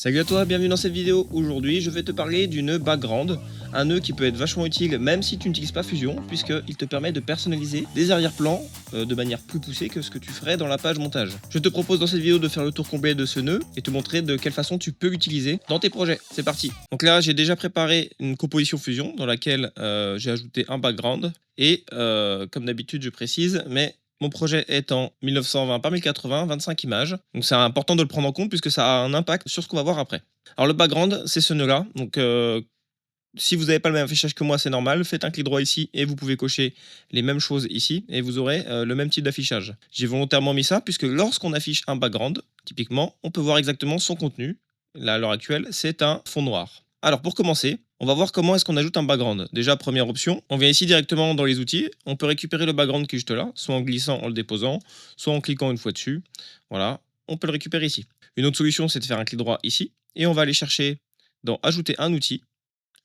Salut à toi, bienvenue dans cette vidéo. Aujourd'hui, je vais te parler du nœud background, un nœud qui peut être vachement utile même si tu n'utilises pas Fusion, puisqu'il te permet de personnaliser des arrière-plans de manière plus poussée que ce que tu ferais dans la page montage. Je te propose dans cette vidéo de faire le tour complet de ce nœud et te montrer de quelle façon tu peux l'utiliser dans tes projets. C'est parti. Donc là, j'ai déjà préparé une composition Fusion dans laquelle j'ai ajouté un background et comme d'habitude, je précise, mais mon projet est en 1920 par 1080, 25 images. Donc c'est important de le prendre en compte puisque ça a un impact sur ce qu'on va voir après. Alors le background, c'est ce nœud-là. Donc si vous n'avez pas le même affichage que moi, c'est normal. Faites un clic droit ici et vous pouvez cocher les mêmes choses ici et vous aurez le même type d'affichage. J'ai volontairement mis ça puisque lorsqu'on affiche un background, typiquement, on peut voir exactement son contenu. Là, à l'heure actuelle, c'est un fond noir. Alors pour commencer, on va voir comment est-ce qu'on ajoute un background. Déjà, première option, on vient ici directement dans les outils. On peut récupérer le background qui est juste là, soit en glissant, en le déposant, soit en cliquant une fois dessus. Voilà, on peut le récupérer ici. Une autre solution, c'est de faire un clic droit ici. Et on va aller chercher dans Ajouter un outil.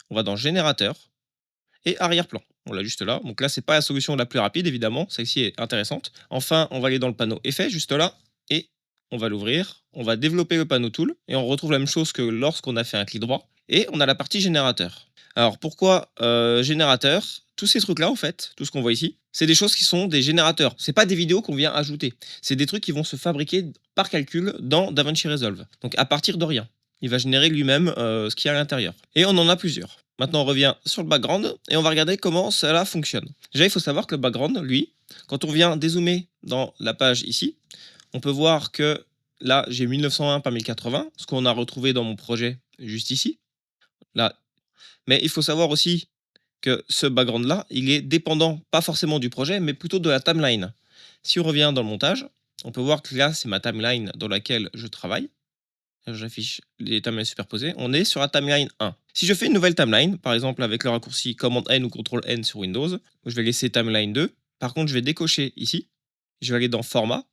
On va dans Générateur et Arrière-plan. On l'a juste là. Donc là, c'est pas la solution la plus rapide, évidemment. Celle-ci est intéressante. Enfin, on va aller dans le panneau Effet, juste là. Et on va l'ouvrir. On va développer le panneau Tool. Et on retrouve la même chose que lorsqu'on a fait un clic droit. Et on a la partie Générateur. Alors, pourquoi Générateur? Tous ces trucs-là, en fait, tout ce qu'on voit ici, c'est des choses qui sont des générateurs. C'est pas des vidéos qu'on vient ajouter. C'est des trucs qui vont se fabriquer par calcul dans DaVinci Resolve. Donc, à partir de rien. Il va générer lui-même ce qu'il y a à l'intérieur. Et on en a plusieurs. Maintenant, on revient sur le background et on va regarder comment cela fonctionne. Déjà, il faut savoir que le background, lui, quand on vient dézoomer dans la page ici, on peut voir que là, j'ai 1901 par 1080, ce qu'on a retrouvé dans mon projet juste ici. Là. Mais il faut savoir aussi que ce background-là, il est dépendant, pas forcément du projet, mais plutôt de la timeline. Si on revient dans le montage, on peut voir que là, c'est ma timeline dans laquelle je travaille. J'affiche les timelines superposées. On est sur la timeline 1. Si je fais une nouvelle timeline, par exemple avec le raccourci Command N ou Ctrl N sur Windows, je vais laisser timeline 2. Par contre, je vais décocher ici. Je vais aller dans Format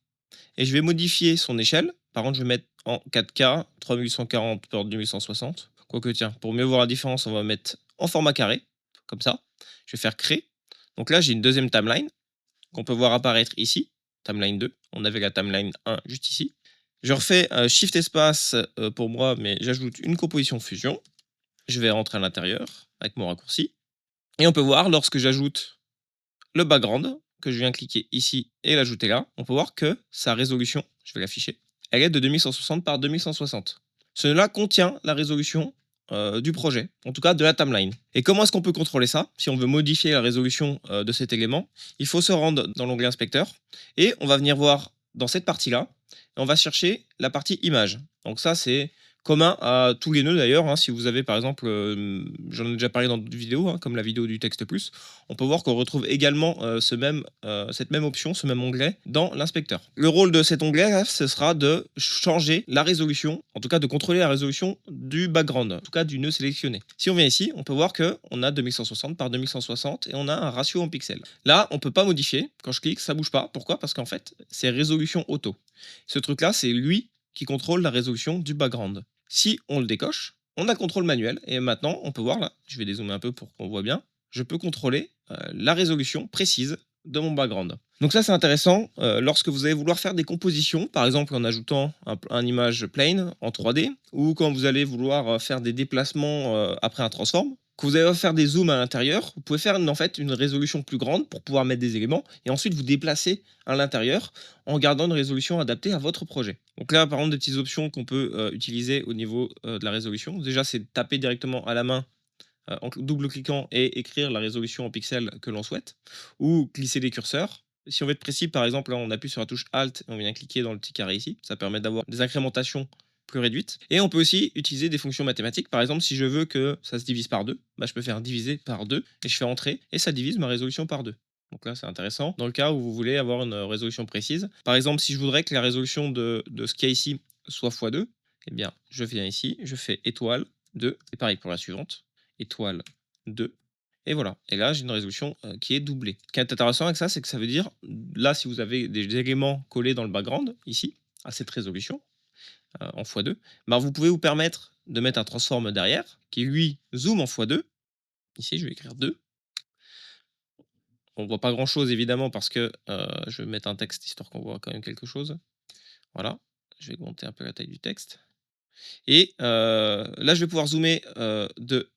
et je vais modifier son échelle. Par contre, je vais mettre en 4K 3840 par 2160. Quoique, tiens, pour mieux voir la différence, on va mettre en format carré, comme ça. Je vais faire Créer. Donc là, j'ai une deuxième timeline qu'on peut voir apparaître ici. Timeline 2. On avait la timeline 1 juste ici. Je refais Shift espace pour moi, mais j'ajoute une composition fusion. Je vais rentrer à l'intérieur avec mon raccourci. Et on peut voir lorsque j'ajoute le background, que je viens cliquer ici et l'ajouter là, on peut voir que sa résolution, je vais l'afficher, elle est de 2160 par 2160. Cela contient la résolution du projet, en tout cas de la timeline. Et comment est-ce qu'on peut contrôler ça? Si on veut modifier la résolution de cet élément, il faut se rendre dans l'onglet inspecteur et on va venir voir dans cette partie-là, on va chercher la partie image. Donc ça, c'est commun à tous les nœuds d'ailleurs. Hein. Si vous avez par exemple, j'en ai déjà parlé dans d'autres vidéos, hein, comme la vidéo du texte plus, on peut voir qu'on retrouve également cette même option, ce même onglet dans l'inspecteur. Le rôle de cet onglet, là, ce sera de changer la résolution, en tout cas de contrôler la résolution du background, en tout cas du nœud sélectionné. Si on vient ici, on peut voir qu'on a 2160 par 2160 et on a un ratio en pixels. Là, on ne peut pas modifier. Quand je clique, ça ne bouge pas. Pourquoi? Parce qu'en fait, c'est résolution auto. Ce truc-là, c'est lui qui contrôle la résolution du background. Si on le décoche, on a le contrôle manuel et maintenant on peut voir là, je vais dézoomer un peu pour qu'on voit bien, je peux contrôler la résolution précise de mon background. Donc ça c'est intéressant lorsque vous allez vouloir faire des compositions, par exemple en ajoutant un image plane en 3D ou quand vous allez vouloir faire des déplacements après un transform. Que vous allez faire des zooms à l'intérieur, vous pouvez faire en fait une résolution plus grande pour pouvoir mettre des éléments et ensuite vous déplacer à l'intérieur en gardant une résolution adaptée à votre projet. Donc là, par exemple, des petites options qu'on peut utiliser au niveau de la résolution. Déjà, c'est de taper directement à la main en double-cliquant et écrire la résolution en pixels que l'on souhaite, ou glisser les curseurs. Si on veut être précis, par exemple, là, on appuie sur la touche Alt et on vient cliquer dans le petit carré ici. Ça permet d'avoir des incrémentations plus réduites. Et on peut aussi utiliser des fonctions mathématiques. Par exemple, si je veux que ça se divise par 2, bah, je peux faire diviser par 2 et je fais entrer et ça divise ma résolution par 2. Donc là, c'est intéressant. Dans le cas où vous voulez avoir une résolution précise. Par exemple, si je voudrais que la résolution de ce qu'il y a ici soit x2, eh bien, je viens ici, je fais étoile 2, et pareil pour la suivante, étoile 2, et voilà. Et là, j'ai une résolution qui est doublée. Ce qui est intéressant avec ça, c'est que ça veut dire, là, si vous avez des éléments collés dans le background, ici, à cette résolution, en x2, bah, vous pouvez vous permettre de mettre un transform derrière, qui lui zoome en x2. Ici, je vais écrire 2. On voit pas grand chose évidemment parce que je vais mettre un texte histoire qu'on voit quand même quelque chose. Voilà, je vais augmenter un peu la taille du texte. Et là, je vais pouvoir zoomer de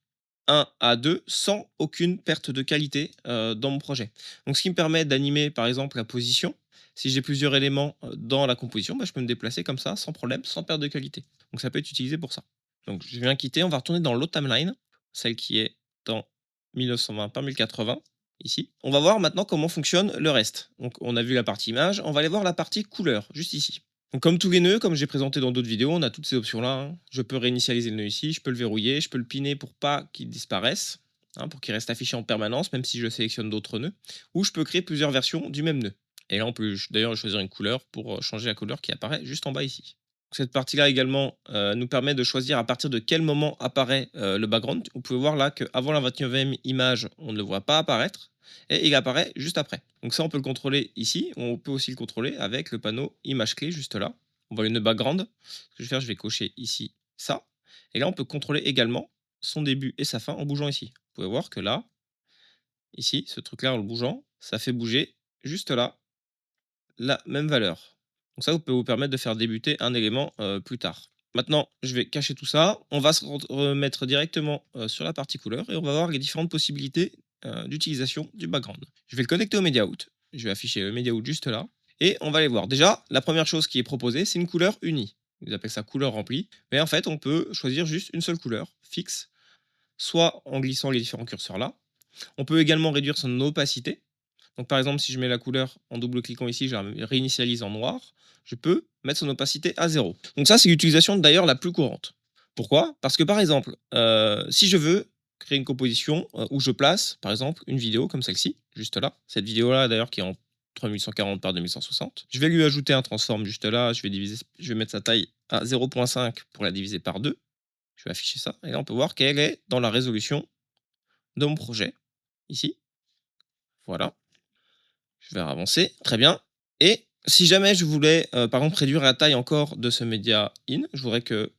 1 à 2 sans aucune perte de qualité dans mon projet. Donc ce qui me permet d'animer par exemple la position. Si j'ai plusieurs éléments dans la composition, bah, je peux me déplacer comme ça sans problème, sans perte de qualité. Donc ça peut être utilisé pour ça. Donc je viens quitter, on va retourner dans l'autre timeline, celle qui est dans 1920 par 1080, ici. On va voir maintenant comment fonctionne le reste. Donc on a vu la partie image, on va aller voir la partie couleur, juste ici. Donc comme tous les nœuds, comme j'ai présenté dans d'autres vidéos, on a toutes ces options-là, hein. Je peux réinitialiser le nœud ici, je peux le verrouiller, je peux le piner pour pas qu'il disparaisse, hein, pour qu'il reste affiché en permanence, même si je sélectionne d'autres nœuds. Ou je peux créer plusieurs versions du même nœud. Et là, on peut d'ailleurs choisir une couleur pour changer la couleur qui apparaît juste en bas ici. Cette partie-là également nous permet de choisir à partir de quel moment apparaît le background. Vous pouvez voir là qu'avant la 29e image, on ne le voit pas apparaître et il apparaît juste après. Donc ça, on peut le contrôler ici. On peut aussi le contrôler avec le panneau image clé juste là. On voit le background. Ce que je vais faire, je vais cocher ici ça. Et là, on peut contrôler également son début et sa fin en bougeant ici. Vous pouvez voir que là, ici, ce truc-là en le bougeant, ça fait bouger juste là la même valeur. Donc ça, peut vous permettre de faire débuter un élément plus tard. Maintenant, je vais cacher tout ça. On va se remettre directement sur la partie couleur et on va voir les différentes possibilités d'utilisation du background. Je vais le connecter au Media Out. Je vais afficher le Media Out juste là. Et on va aller voir. Déjà, la première chose qui est proposée, c'est une couleur unie. Ils appellent ça couleur remplie. Mais en fait, on peut choisir juste une seule couleur fixe, soit en glissant les différents curseurs là. On peut également réduire son opacité. Donc par exemple, si je mets la couleur en double-cliquant ici, je la réinitialise en noir, je peux mettre son opacité à 0. Donc ça, c'est l'utilisation d'ailleurs la plus courante. Pourquoi? Parce que par exemple, si je veux créer une composition où je place, par exemple, une vidéo comme celle-ci, juste là, cette vidéo-là d'ailleurs qui est en 3140 par 2160, je vais lui ajouter un transform juste là, je vais mettre sa taille à 0.5 pour la diviser par 2, je vais afficher ça, et là on peut voir qu'elle est dans la résolution de mon projet, ici, voilà. Je vais avancer, très bien. Et si jamais je voulais, par exemple, réduire la taille encore de ce média in, je voudrais que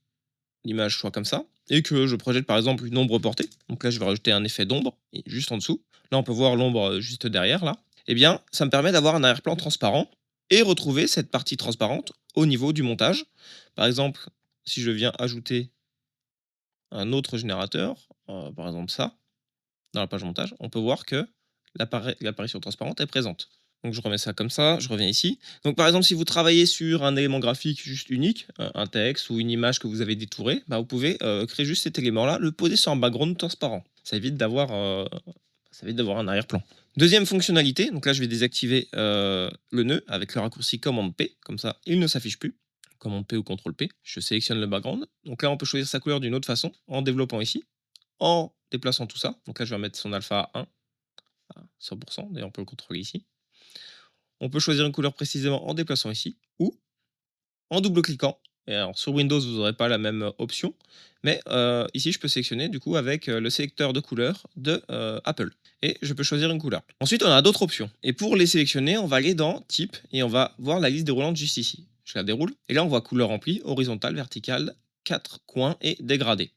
l'image soit comme ça, et que je projette par exemple une ombre portée. Donc là, je vais rajouter un effet d'ombre, juste en dessous. Là, on peut voir l'ombre juste derrière, là. Eh bien, ça me permet d'avoir un arrière-plan transparent et retrouver cette partie transparente au niveau du montage. Par exemple, si je viens ajouter un autre générateur, par exemple ça, dans la page montage, on peut voir que l'apparition transparente est présente. Donc je remets ça comme ça, je reviens ici. Donc par exemple, si vous travaillez sur un élément graphique juste unique, un texte ou une image que vous avez détourée, bah, vous pouvez créer juste cet élément-là, le poser sur un background transparent. Ça évite d'avoir un arrière-plan. Deuxième fonctionnalité, donc là je vais désactiver le nœud avec le raccourci commande P, comme ça il ne s'affiche plus. Commande P ou CTRL P, je sélectionne le background. Donc là on peut choisir sa couleur d'une autre façon, en développant ici, en déplaçant tout ça. Donc là je vais mettre son alpha à 1 à 100%, d'ailleurs on peut le contrôler ici. On peut choisir une couleur précisément en déplaçant ici ou en double-cliquant. Et alors sur Windows, vous n'aurez pas la même option, mais ici je peux sélectionner du coup avec le sélecteur de couleurs de Apple. Et je peux choisir une couleur. Ensuite, on a d'autres options. Et pour les sélectionner, on va aller dans Type et on va voir la liste déroulante juste ici. Je la déroule et là on voit couleur remplie, horizontale, verticale, 4 coins et dégradé.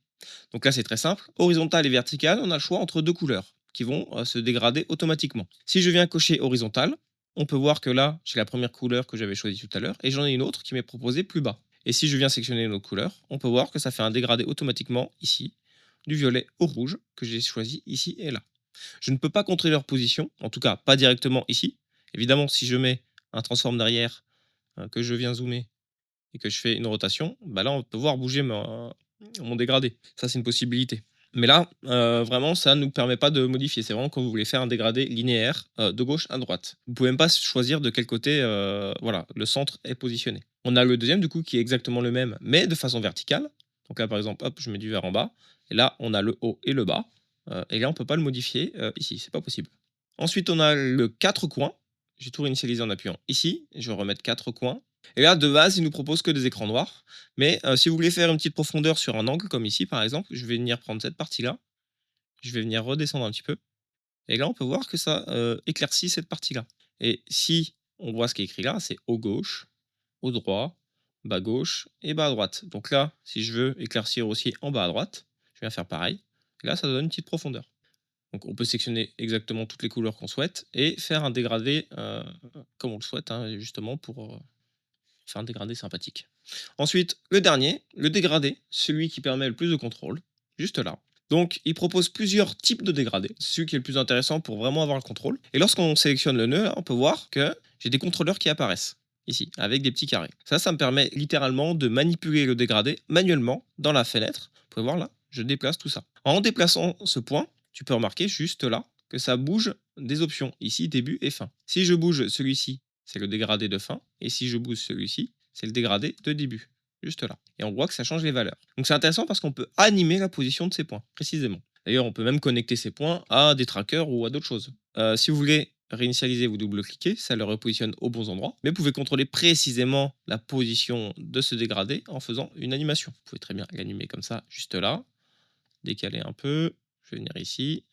Donc là c'est très simple. Horizontale et verticale, on a le choix entre deux couleurs qui vont se dégrader automatiquement. Si je viens cocher horizontale, on peut voir que là, j'ai la première couleur que j'avais choisie tout à l'heure et j'en ai une autre qui m'est proposée plus bas. Et si je viens sélectionner une autre couleur, on peut voir que ça fait un dégradé automatiquement ici, du violet au rouge que j'ai choisi ici et là. Je ne peux pas contrôler leur position, en tout cas pas directement ici. Évidemment, si je mets un transform derrière, que je viens zoomer et que je fais une rotation, bah là on peut voir bouger mon dégradé. Ça c'est une possibilité. Mais là, vraiment, ça ne nous permet pas de modifier. C'est vraiment quand vous voulez faire un dégradé linéaire de gauche à droite. Vous pouvez même pas choisir de quel côté voilà, le centre est positionné. On a le deuxième, du coup, qui est exactement le même, mais de façon verticale. Donc là, par exemple, hop, je mets du vert en bas. Et là, on a le haut et le bas. Et là, on ne peut pas le modifier ici. C'est pas possible. Ensuite, on a le 4 coins. J'ai tout réinitialisé en appuyant ici. Je vais remettre 4 coins. Et là, de base, il nous propose que des écrans noirs. Mais si vous voulez faire une petite profondeur sur un angle, comme ici par exemple, je vais venir prendre cette partie-là. Je vais venir redescendre un petit peu. Et là, on peut voir que ça éclaircit cette partie-là. Et si on voit ce qui est écrit là, c'est haut gauche, haut droit, bas gauche et bas à droite. Donc là, si je veux éclaircir aussi en bas à droite, je viens faire pareil. Et là, ça donne une petite profondeur. Donc on peut sélectionner exactement toutes les couleurs qu'on souhaite et faire un dégradé comme on le souhaite, hein, justement pour Faire un dégradé sympathique. Ensuite, le dernier, le dégradé, celui qui permet le plus de contrôle, juste là. Donc, il propose plusieurs types de dégradés. C'est celui qui est le plus intéressant pour vraiment avoir le contrôle. Et lorsqu'on sélectionne le nœud, là, on peut voir que j'ai des contrôleurs qui apparaissent ici, avec des petits carrés. Ça me permet littéralement de manipuler le dégradé manuellement dans la fenêtre. Vous pouvez voir là, je déplace tout ça. En déplaçant ce point, tu peux remarquer juste là que ça bouge des options, ici début et fin. Si je bouge celui-ci, c'est le dégradé de fin, et si je bouge celui-ci, c'est le dégradé de début, juste là. Et on voit que ça change les valeurs. Donc c'est intéressant parce qu'on peut animer la position de ces points, précisément. D'ailleurs, on peut même connecter ces points à des trackers ou à d'autres choses. Si vous voulez réinitialiser, vous double-cliquez, ça le repositionne aux bons endroits. Mais vous pouvez contrôler précisément la position de ce dégradé en faisant une animation. Vous pouvez très bien l'animer comme ça, juste là. Décaler un peu. Je vais venir ici.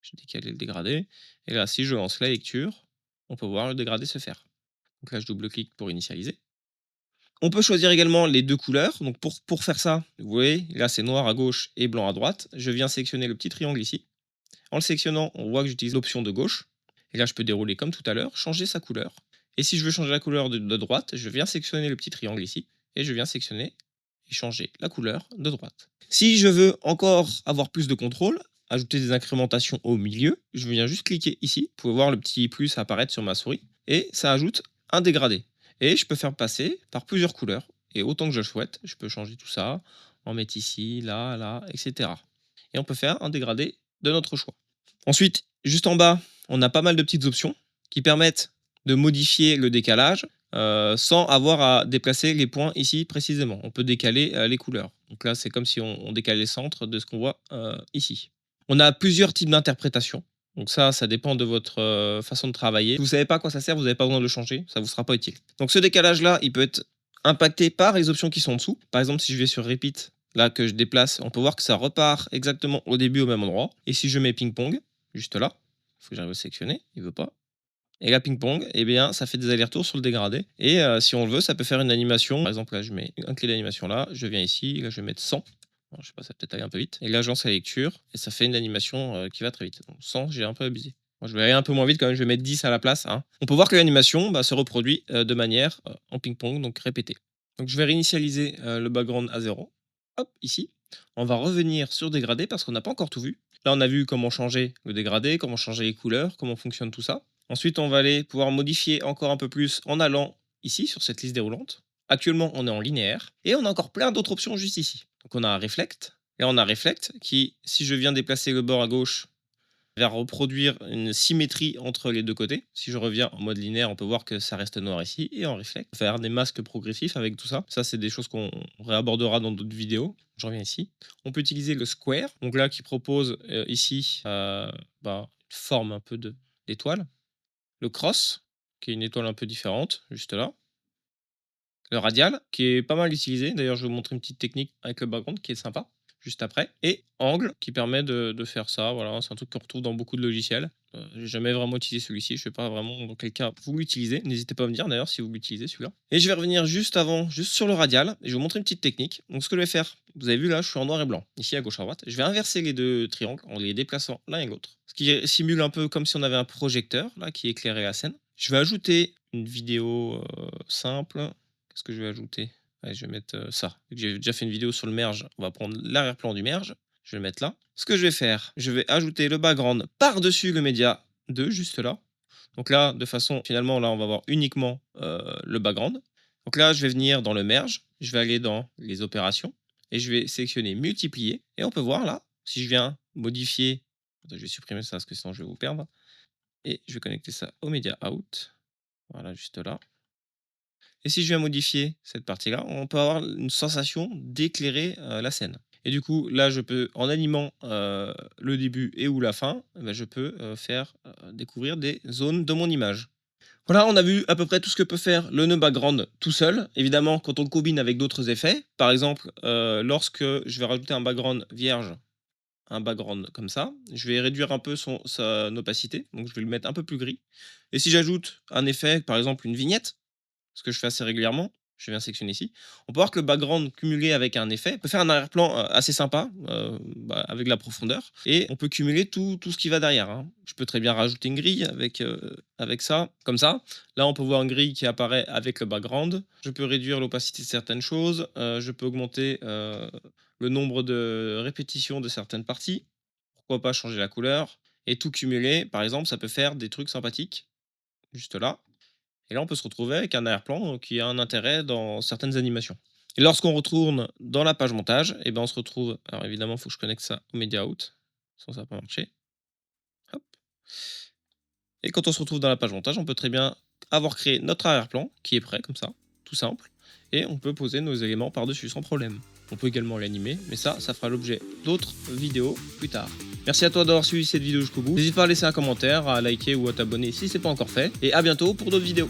Je vais décaler le dégradé. Et là, si je lance la lecture, on peut voir le dégradé se faire. Donc là, je double-clique pour initialiser. On peut choisir également les deux couleurs. Donc pour faire ça, vous voyez, là c'est noir à gauche et blanc à droite. Je viens sélectionner le petit triangle ici. En le sélectionnant, on voit que j'utilise l'option de gauche. Et là, je peux dérouler comme tout à l'heure, changer sa couleur. Et si je veux changer la couleur de droite, je viens sélectionner le petit triangle ici. Et je viens sélectionner et changer la couleur de droite. Si je veux encore avoir plus de contrôle, ajouter des incrémentations au milieu, je viens juste cliquer ici. Vous pouvez voir le petit plus apparaître sur ma souris. Et ça ajoute un dégradé. Et je peux faire passer par plusieurs couleurs. Et autant que je le souhaite, je peux changer tout ça, en mettre ici, là, là, etc. Et on peut faire un dégradé de notre choix. Ensuite, juste en bas, on a pas mal de petites options qui permettent de modifier le décalage sans avoir à déplacer les points ici précisément. On peut décaler les couleurs. Donc là, c'est comme si on décalait le centre de ce qu'on voit ici. On a plusieurs types d'interprétations. Donc ça dépend de votre façon de travailler. Si vous ne savez pas à quoi ça sert, vous n'avez pas besoin de le changer, ça ne vous sera pas utile. Donc ce décalage-là, il peut être impacté par les options qui sont en dessous. Par exemple, si je vais sur Repeat, là que je déplace, on peut voir que ça repart exactement au début au même endroit. Et si je mets ping-pong, juste là, il faut que j'arrive à sélectionner, il veut pas. Et là, ping-pong, eh bien, ça fait des allers-retours sur le dégradé. Et si on le veut, ça peut faire une animation. Par exemple, là, je mets un clé d'animation là, je viens ici, là, je vais mettre 100. Bon, je sais pas, ça va peut-être aller un peu vite. Et là, je lance la lecture et ça fait une animation qui va très vite. Donc 100, j'ai un peu abusé. Moi, je vais aller un peu moins vite quand même, je vais mettre 10 à la place. Hein. On peut voir que l'animation se reproduit de manière en ping-pong, donc répétée. Donc je vais réinitialiser le background à 0. Hop, ici. On va revenir sur dégradé parce qu'on n'a pas encore tout vu. Là, on a vu comment changer le dégradé, comment changer les couleurs, comment fonctionne tout ça. Ensuite, on va aller pouvoir modifier encore un peu plus en allant ici sur cette liste déroulante. Actuellement, on est en linéaire et on a encore plein d'autres options juste ici. Donc, on a un reflect et on a reflect qui, si je viens déplacer le bord à gauche, va reproduire une symétrie entre les deux côtés. Si je reviens en mode linéaire, on peut voir que ça reste noir ici et en reflect. Faire des masques progressifs avec tout ça. Ça, c'est des choses qu'on réabordera dans d'autres vidéos. Je reviens ici. On peut utiliser le square, donc là qui propose ici une forme un peu d'étoile. Le cross, qui est une étoile un peu différente, juste là. Le radial, qui est pas mal utilisé. D'ailleurs, je vais vous montrer une petite technique avec le background qui est sympa, juste après. Et angle, qui permet de faire ça. Voilà, c'est un truc qu'on retrouve dans beaucoup de logiciels. J'ai jamais vraiment utilisé celui-ci. Je sais pas vraiment dans quel cas vous l'utilisez. N'hésitez pas à me dire d'ailleurs si vous l'utilisez celui-là. Et je vais revenir juste sur le radial. Et je vais vous montrer une petite technique. Donc, ce que je vais faire, vous avez vu là, je suis en noir et blanc. Ici à gauche à droite. Je vais inverser les deux triangles en les déplaçant l'un et l'autre. Ce qui simule un peu comme si on avait un projecteur là qui éclairait la scène. Je vais ajouter une vidéo simple. Qu'est-ce que je vais ajouter? Allez, je vais mettre ça. J'ai déjà fait une vidéo sur le merge. On va prendre l'arrière-plan du merge. Je vais le mettre là. Ce que je vais faire, je vais ajouter le background par-dessus le média 2, juste là. Donc là, de façon, finalement, là, on va voir uniquement le background. Donc là, je vais venir dans le merge. Je vais aller dans les opérations. Et je vais sélectionner multiplier. Et on peut voir là, si je viens modifier. Attends, je vais supprimer ça parce que sinon je vais vous perdre. Et je vais connecter ça au media out. Voilà, juste là. Et si je viens modifier cette partie-là, on peut avoir une sensation d'éclairer la scène. Et du coup, là, je peux, en animant le début et ou la fin, je peux faire découvrir des zones de mon image. Voilà, on a vu à peu près tout ce que peut faire le nœud background tout seul. Évidemment, quand on le combine avec d'autres effets, par exemple, lorsque je vais rajouter un background vierge, un background comme ça, je vais réduire un peu son opacité, donc je vais le mettre un peu plus gris. Et si j'ajoute un effet, par exemple une vignette, ce que je fais assez régulièrement, Je viens sélectionner ici. On peut voir que le background cumulé avec un effet peut faire un arrière-plan assez sympa, avec de la profondeur. Et on peut cumuler tout ce qui va derrière, hein. Je peux très bien rajouter une grille avec ça, comme ça. Là, on peut voir une grille qui apparaît avec le background. Je peux réduire l'opacité de certaines choses. Je peux augmenter le nombre de répétitions de certaines parties. Pourquoi pas changer la couleur. Et tout cumuler, par exemple, ça peut faire des trucs sympathiques, juste là. Et là, on peut se retrouver avec un arrière-plan qui a un intérêt dans certaines animations. Et lorsqu'on retourne dans la page montage, et ben on se retrouve. Alors évidemment, il faut que je connecte ça au Media Out, sinon ça va pas marcher. Hop. Et quand on se retrouve dans la page montage, on peut très bien avoir créé notre arrière-plan qui est prêt comme ça, tout simple. Et on peut poser nos éléments par-dessus sans problème. On peut également l'animer, mais ça fera l'objet d'autres vidéos plus tard. Merci à toi d'avoir suivi cette vidéo jusqu'au bout. N'hésite pas à laisser un commentaire, à liker ou à t'abonner si ce n'est pas encore fait. Et à bientôt pour d'autres vidéos.